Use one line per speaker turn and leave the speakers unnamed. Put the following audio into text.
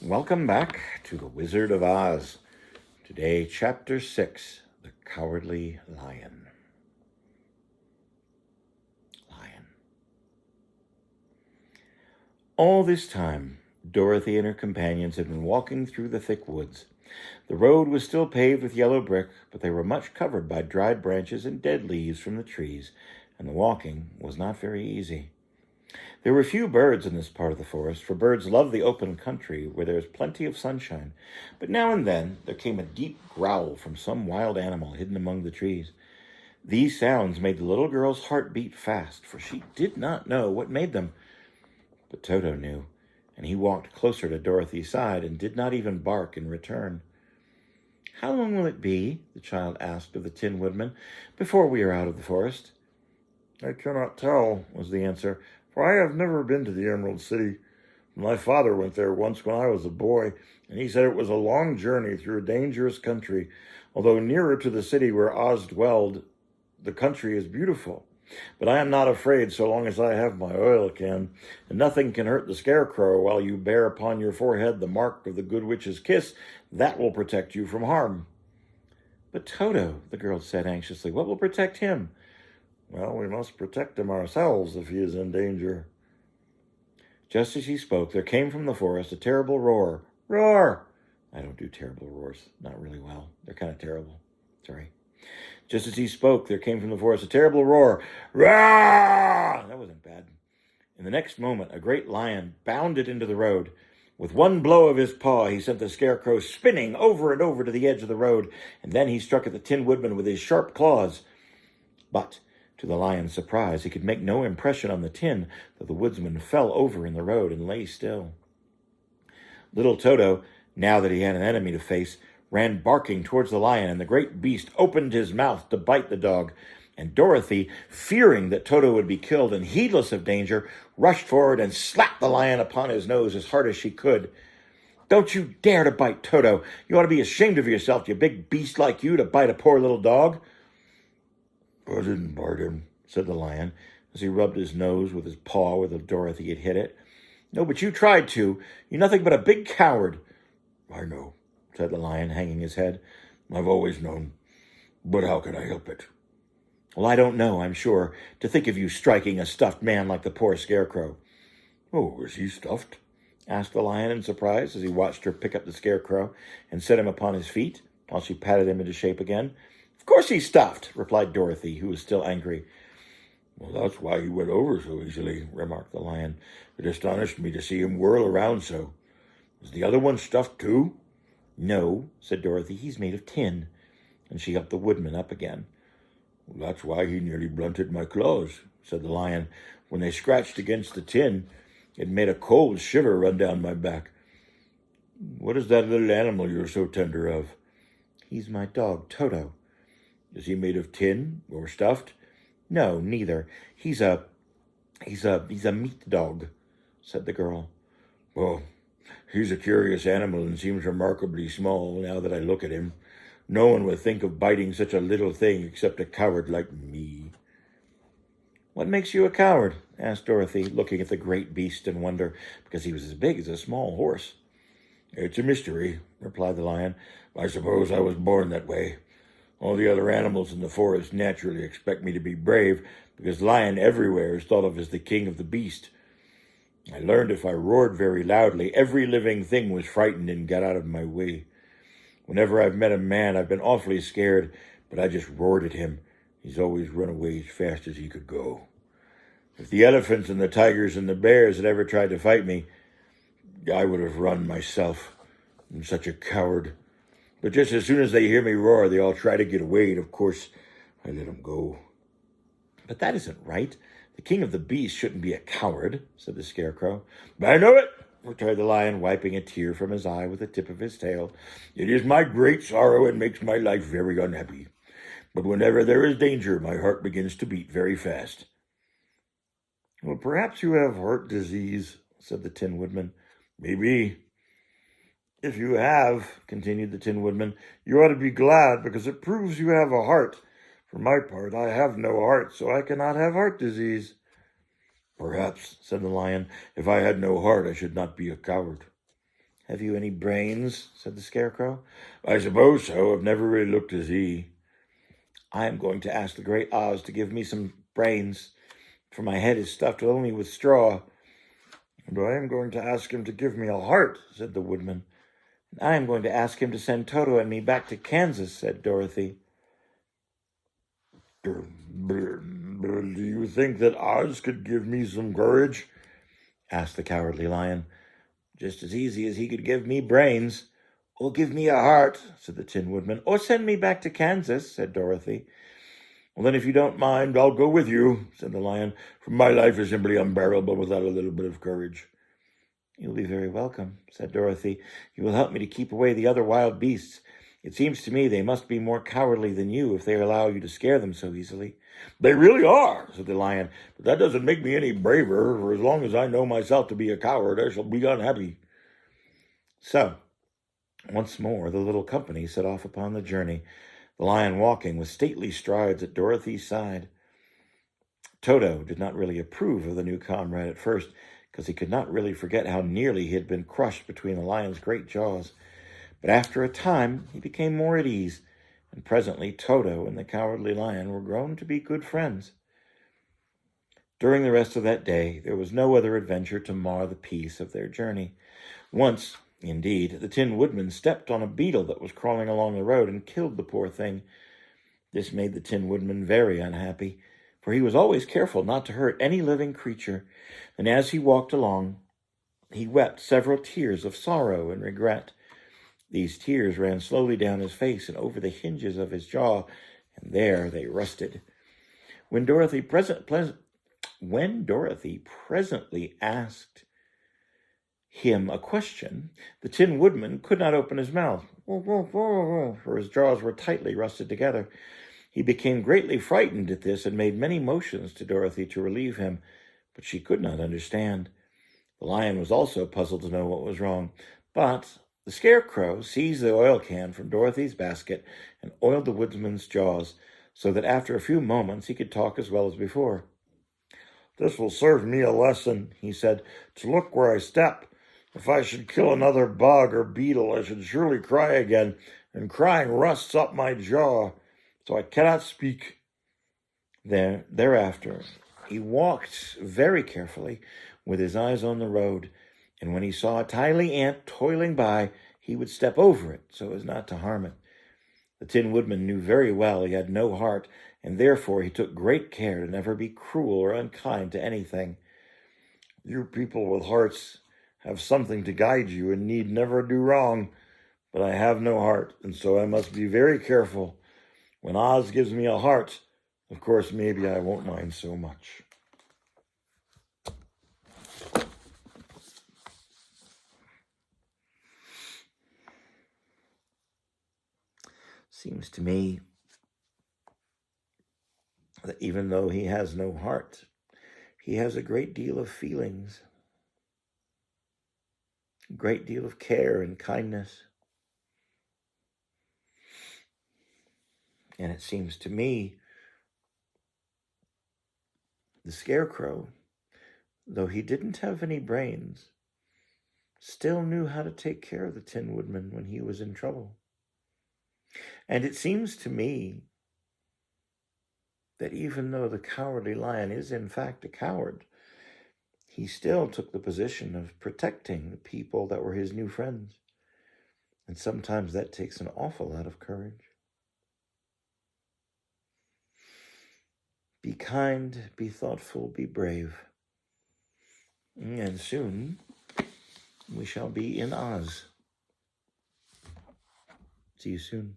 Welcome back to The Wizard of Oz. Today, Chapter 6, The Cowardly Lion. All this time, Dorothy and her companions had been walking through the thick woods. The road was still paved with yellow brick, but they were much covered by dried branches and dead leaves from the trees, and the walking was not very easy. There were few birds in this part of the forest, for birds love the open country where there is plenty of sunshine. But now and then there came a deep growl from some wild animal hidden among the trees. These sounds made the little girl's heart beat fast, for she did not know what made them. But Toto knew, and he walked closer to Dorothy's side and did not even bark in return. "How long will it be," the child asked of the Tin Woodman, "before we are out of the forest?"
"I cannot tell," was the answer, "for I have never been to the Emerald City. My father went there once when I was a boy, and he said it was a long journey through a dangerous country. Although nearer to the city where Oz dwelled, the country is beautiful. But I am not afraid so long as I have my oil can, and nothing can hurt the Scarecrow while you bear upon your forehead the mark of the Good Witch's kiss. That will protect you from harm."
"But Toto," the girl said anxiously, "what will protect him?"
"Well, we must protect him ourselves if he is in danger."
Just as he spoke, there came from the forest a terrible roar. Roar! I don't do terrible roars. Not really well. They're kind of terrible. Sorry. Just as he spoke, there came from the forest a terrible roar. Roar! That wasn't bad. In the next moment, a great lion bounded into the road. With one blow of his paw, he sent the Scarecrow spinning over and over to the edge of the road, and then he struck at the Tin Woodman with his sharp claws. But to the lion's surprise, he could make no impression on the tin, though the woodsman fell over in the road and lay still. Little Toto, now that he had an enemy to face, ran barking towards the lion, and the great beast opened his mouth to bite the dog. And Dorothy, fearing that Toto would be killed and heedless of danger, rushed forward and slapped the lion upon his nose as hard as she could. "Don't you dare to bite Toto! You ought to be ashamed of yourself, you big beast like you, to bite a poor little dog."
"I didn't bite him,"
said the lion, as he rubbed his nose with his paw where Dorothy had hit it. "No, but you tried to. You're nothing but a big coward."
"I know,"
said the lion, hanging his head.
"I've always known. But how can I help it?"
"Well, I don't know, I'm sure. To think of you striking a stuffed man like the poor Scarecrow."
"Oh, is he stuffed?"
asked the lion in surprise as he watched her pick up the Scarecrow and set him upon his feet while she patted him into shape again. "Of course he's stuffed," replied Dorothy, who was still angry.
"Well, that's why he went over so easily," remarked the lion. "It astonished me to see him whirl around so. Is the other one stuffed too?"
"No," said Dorothy, "he's made of tin." And she helped the woodman up again.
"Well, that's why he nearly blunted my claws," said the lion. "When they scratched against the tin, it made a cold shiver run down my back. What is that little animal you're so tender of?"
"He's my dog, Toto."
"Is he made of tin or stuffed?"
"No, neither. He's a meat dog," said the girl.
"Well, he's a curious animal and seems remarkably small now that I look at him. No one would think of biting such a little thing except a coward like me."
"What makes you a coward?" asked Dorothy, looking at the great beast in wonder, because he was as big as a small horse.
"It's a mystery," replied the lion. "I suppose I was born that way. All the other animals in the forest naturally expect me to be brave, because lion everywhere is thought of as the king of the beast. I learned if I roared very loudly, every living thing was frightened and got out of my way. Whenever I've met a man, I've been awfully scared, but I just roared at him. He's always run away as fast as he could go. If the elephants and the tigers and the bears had ever tried to fight me, I would have run myself. I'm such a coward. But just as soon as they hear me roar, they all try to get away, and of course, I let them go."
"But that isn't right. The king of the beasts shouldn't be a coward," said the Scarecrow.
"I know it,"
returned the lion, wiping a tear from his eye with the tip of his tail.
"It is my great sorrow and makes my life very unhappy. But whenever there is danger, my heart begins to beat very fast."
"Well, perhaps you have heart disease," said the Tin Woodman.
"Maybe."
"If you have," continued the Tin Woodman, "you ought to be glad, because it proves you have a heart. For my part, I have no heart, so I cannot have heart disease."
"Perhaps," said the lion, "if I had no heart, I should not be a coward."
Have you any brains? Said the Scarecrow.
I suppose so. I've never really looked to see.
I am going to ask the great Oz to give me some brains, for my head is stuffed only with straw.
And I am going to ask him to give me a heart, said the Woodman.
And I am going to ask him to send Toto and me back to Kansas, said Dorothy.
Do you think that Oz could give me some courage?
Asked the Cowardly Lion. Just as easy as he could give me brains. Or give me a heart, said the Tin Woodman. Or send me back to Kansas, said Dorothy.
Well, then, if you don't mind, I'll go with you, said the Lion, for my life is simply unbearable without a little bit of courage.
You'll be very welcome, said Dorothy. You will help me to keep away the other wild beasts. It seems to me they must be more cowardly than you if they allow you to scare them so easily.
They really are, said the Lion, but that doesn't make me any braver, for as long as I know myself to be a coward, I shall be unhappy.
So, once more the little company set off upon the journey, the Lion walking with stately strides at Dorothy's side. Toto did not really approve of the new comrade at first, because he could not really forget how nearly he had been crushed between the lion's great jaws. But after a time he became more at ease, and presently Toto and the Cowardly Lion were grown to be good friends. During the rest of that day there was no other adventure to mar the peace of their journey. Once, indeed, the Tin Woodman stepped on a beetle that was crawling along the road and killed the poor thing. This made the Tin Woodman very unhappy, for he was always careful not to hurt any living creature, and as he walked along, he wept several tears of sorrow and regret. These tears ran slowly down his face and over the hinges of his jaw, and there they rested. When Dorothy presently asked him a question, the Tin Woodman could not open his mouth, for his jaws were tightly rusted together. He became greatly frightened at this and made many motions to Dorothy to relieve him, but she could not understand. The Lion was also puzzled to know what was wrong, but the Scarecrow seized the oil can from Dorothy's basket and oiled the Woodman's jaws, so that after a few moments he could talk as well as before.
This will serve me a lesson, he said, to look where I step. If I should kill another bug or beetle, I should surely cry again, and crying rusts up my jaw, so I cannot speak.
Thereafter, he walked very carefully, with his eyes on the road, and when he saw a tiny ant toiling by, he would step over it so as not to harm it. The Tin Woodman knew very well he had no heart, and therefore he took great care to never be cruel or unkind to anything.
You people with hearts have something to guide you and need never do wrong, but I have no heart, and so I must be very careful. When Oz gives me a heart, of course, maybe I won't mind so much.
Seems to me that even though he has no heart, he has a great deal of feelings, a great deal of care and kindness. And it seems to me the Scarecrow, though he didn't have any brains, still knew how to take care of the Tin Woodman when he was in trouble. And it seems to me that even though the Cowardly Lion is in fact a coward, he still took the position of protecting the people that were his new friends. And sometimes that takes an awful lot of courage. Be kind, be thoughtful, be brave. And soon we shall be in Oz. See you soon.